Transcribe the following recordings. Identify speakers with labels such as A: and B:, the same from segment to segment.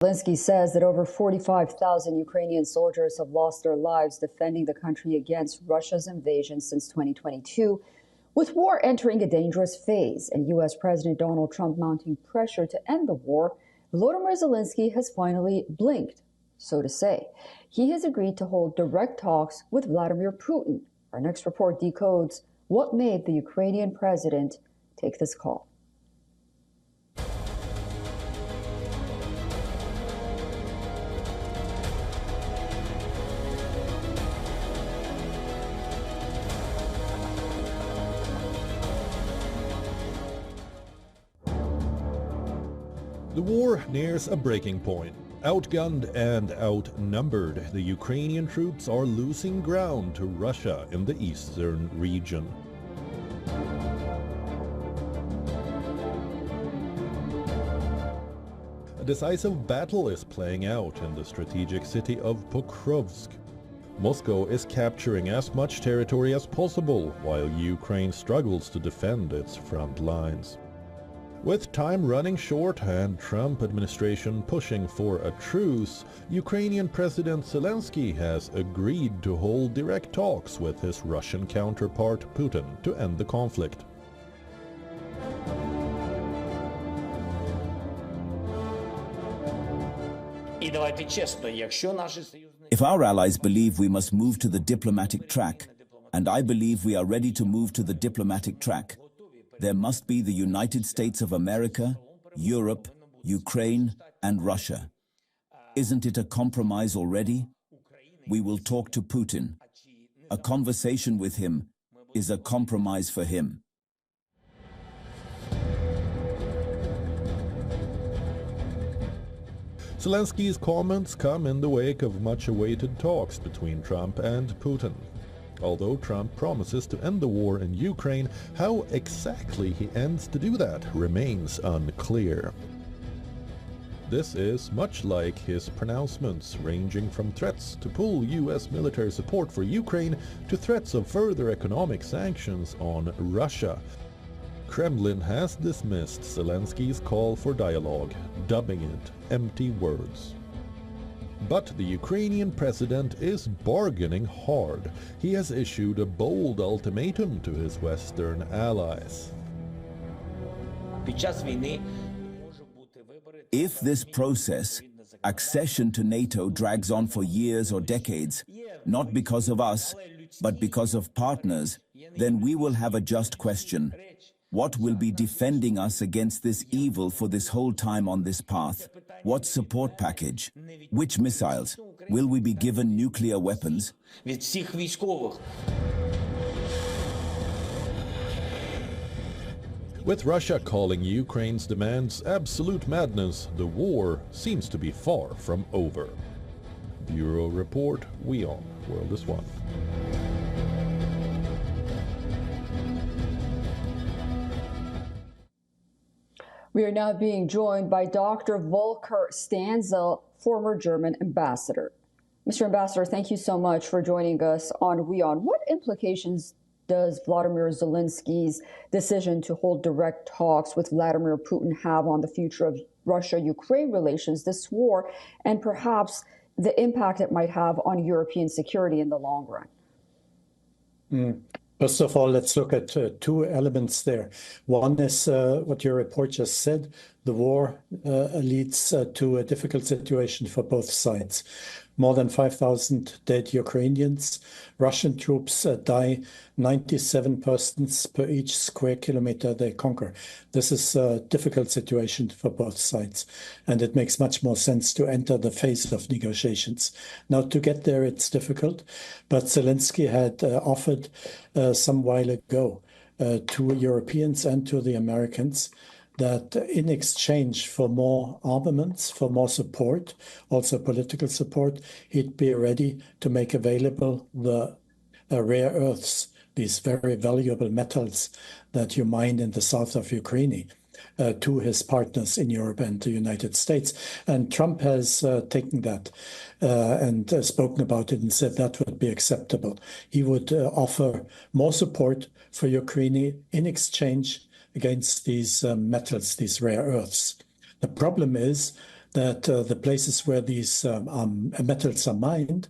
A: Zelensky says that over 45,000 Ukrainian soldiers have lost their lives defending the country against Russia's invasion since 2022, with war entering a dangerous phase and U.S. President Donald Trump mounting pressure to end the war. Volodymyr Zelensky has finally blinked, so to say. He has agreed to hold direct talks with Vladimir Putin. Our next report decodes what made the Ukrainian president take this call.
B: The war nears a breaking point. Outgunned and outnumbered, the Ukrainian troops are losing ground to Russia in the eastern region. A decisive battle is playing out in the strategic city of Pokrovsk. Moscow is capturing as much territory as possible, while Ukraine struggles to defend its front lines. With time running short and Trump administration pushing for a truce, Ukrainian President Zelensky has agreed to hold direct talks with his Russian counterpart Putin to end the conflict.
C: If our allies believe we must move to the diplomatic track, and I believe we are ready to move to the diplomatic track, there must be the United States of America, Europe, Ukraine, and Russia. Isn't it a compromise already? We will talk to Putin. A conversation with him is a compromise for him.
B: Zelensky's comments come in the wake of much-awaited talks between Trump and Putin. Although Trump promises to end the war in Ukraine, how exactly he ends to do that remains unclear. This is much like his pronouncements, ranging from threats to pull U.S. military support for Ukraine to threats of further economic sanctions on Russia. Kremlin has dismissed Zelensky's call for dialogue, dubbing it empty words. But the Ukrainian president is bargaining hard. He has issued a bold ultimatum to his Western allies.
C: If this process, accession to NATO, drags on for years or decades, not because of us, but because of partners, then we will have a just question. What will be defending us against this evil for this whole time on this path? What support package? Which missiles? Will we be given nuclear weapons?
B: With Russia calling Ukraine's demands absolute madness, the war seems to be far from over. Bureau Report, WION, World is One.
A: We are now being joined by Dr. Volker Stanzel, former German ambassador. Mr. Ambassador, thank you so much for joining us on WION. What implications does Vladimir Zelensky's decision to hold direct talks with Vladimir Putin have on the future of Russia-Ukraine relations, this war, and perhaps the impact it might have on European security in the long run?
D: First of all, let's look at two elements there. One is what your report just said. The war leads to a difficult situation for both sides. More than 5,000 dead Ukrainians. Russian troops die 97 persons per each square kilometer they conquer. This is a difficult situation for both sides, and it makes much more sense to enter the phase of negotiations. Now, to get there, it's difficult, but Zelensky had offered some while ago to Europeans and to the Americans that in exchange for more armaments, for more support, also political support, he'd be ready to make available the rare earths, these very valuable metals that you mine in the south of Ukraine, to his partners in Europe and the United States. And Trump has taken that and spoken about it and said that would be acceptable. He would offer more support for Ukraine in exchange against these metals, these rare earths. The problem is that the places where these metals are mined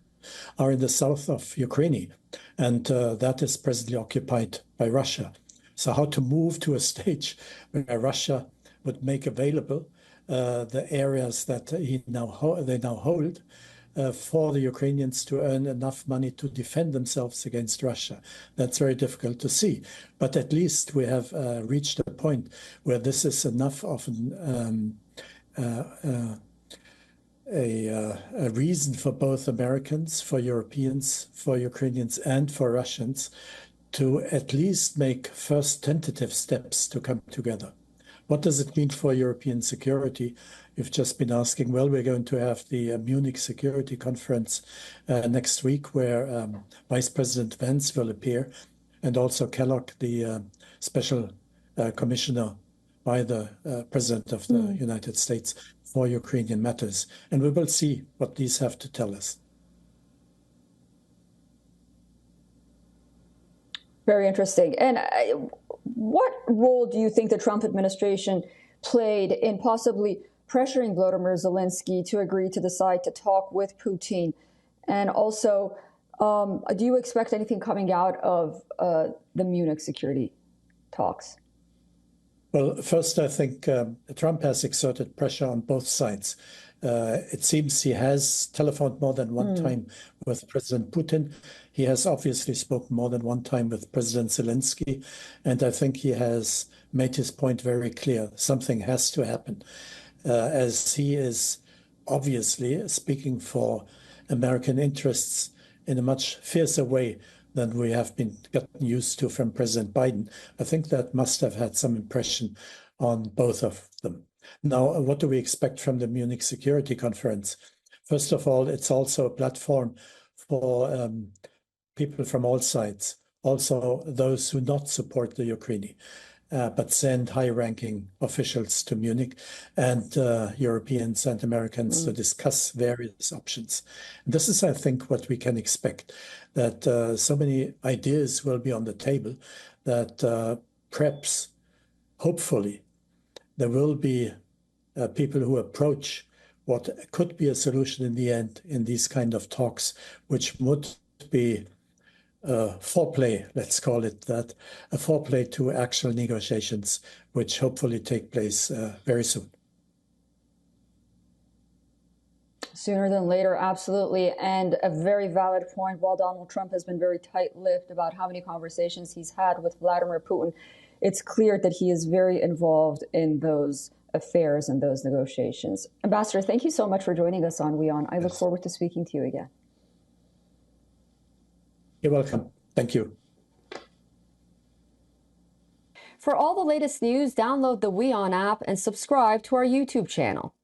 D: are in the south of Ukraine, and that is presently occupied by Russia. So how to move to a stage where Russia would make available the areas that they now hold for the Ukrainians to earn enough money to defend themselves against Russia. That's very difficult to see. But at least we have reached a point where this is enough of a reason for both Americans, for Europeans, for Ukrainians, and for Russians to at least make first tentative steps to come together. What does it mean for European security? You've just been asking, well, we're going to have the Munich Security Conference next week where Vice President Vance will appear, and also Kellogg, the special commissioner by the President of the United States for Ukrainian matters. And we will see what these have to tell us.
A: Very interesting. And what role do you think the Trump administration played in possibly pressuring Vladimir Zelensky to agree to decide to talk with Putin? And also, do you expect anything coming out of the Munich security talks?
D: Well, first, I think Trump has exerted pressure on both sides. It seems he has telephoned more than one time with President Putin. He has obviously spoken more than one time with President Zelensky. And I think he has made his point very clear. Something has to happen, as he is obviously speaking for American interests in a much fiercer way than we have been gotten used to from President Biden. I think that must have had some impression on both of them. Now, what do we expect from the Munich Security Conference? First of all, it's also a platform for people from all sides, also those who not support the Ukraine, but send high-ranking officials to Munich, and Europeans and Americans to discuss various options. And this is, I think, what we can expect, that so many ideas will be on the table that perhaps, hopefully, there will be people who approach what could be a solution in the end in these kind of talks, which would be foreplay, let's call it that, a foreplay to actual negotiations, which hopefully take place very soon.
A: Sooner than later, absolutely. And a very valid point. While Donald Trump has been very tight-lipped about how many conversations he's had with Vladimir Putin, it's clear that he is very involved in those affairs and those negotiations. Ambassador, thank you so much for joining us on WION. I look forward to speaking to you again.
D: You're welcome. Thank you.
A: For all the latest news, download the WION app and subscribe to our YouTube channel.